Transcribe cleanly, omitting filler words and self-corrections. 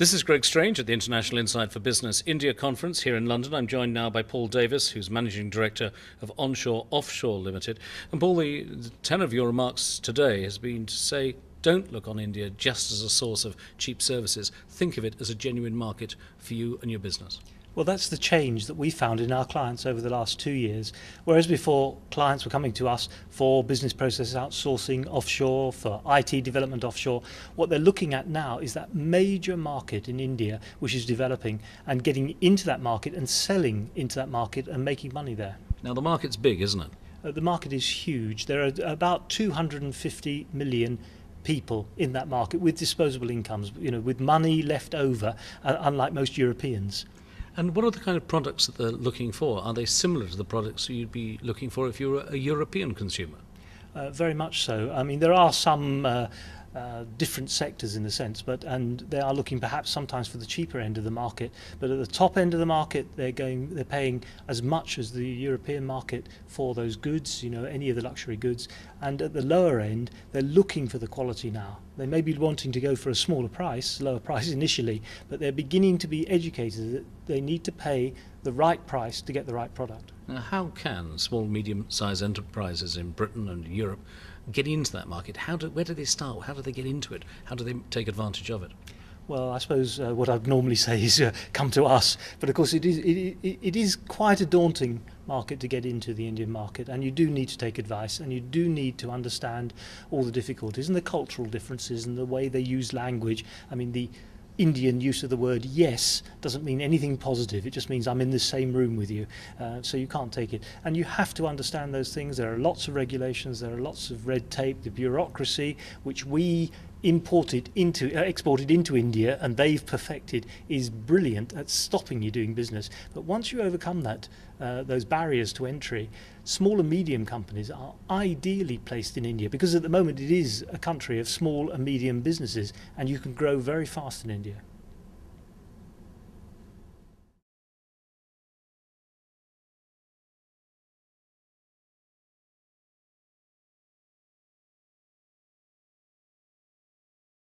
This is Greg Strange at the International Insight for Business India Conference here in London. I'm joined now by Paul Davies, who's Managing Director of Onshore, Offshore Limited. And Paul, the tenor of your remarks today has been to say, don't look on India just as a source of cheap services. Think of it as a genuine market for you and your business. Well, that's the change that we found in our clients over the last 2 years. Whereas before, clients were coming to us for business process outsourcing offshore, for IT development offshore, what they're looking at now is that major market in India which is developing, and getting into that market and selling into that market and making money there. Now, the market's big, isn't it? The market is huge. There are about 250 million people in that market with disposable incomes, with money left over, unlike most Europeans. And what are the kind of products that they're looking for? Are they similar to the products you'd be looking for if you were a European consumer? Very much so. I mean, there are some different sectors in the sense, and they are looking perhaps sometimes for the cheaper end of the market. But at the top end of the market, they're paying as much as the European market for those goods, any of the luxury goods. And at the lower end, they're looking for the quality now. They may be wanting to go for a lower price initially, but they're beginning to be educated that they need to pay the right price to get the right product. Now, how can small, medium-sized enterprises in Britain and Europe get into that market? Where do they start? How do they get into it? How do they take advantage of it? Well, I suppose what I'd normally say is come to us, but of course it is quite a daunting market to get into, the Indian market, and you do need to take advice, and you do need to understand all the difficulties and the cultural differences and the way they use language. I mean, the Indian use of the word yes doesn't mean anything positive. It just means I'm in the same room with you, so you can't take it. And you have to understand those things. There are lots of regulations, there are lots of red tape, the bureaucracy, which we exported into India, and they've perfected, is brilliant at stopping you doing business. But once you overcome that, those barriers to entry, small and medium companies are ideally placed in India, because at the moment it is a country of small and medium businesses, and you can grow very fast in India.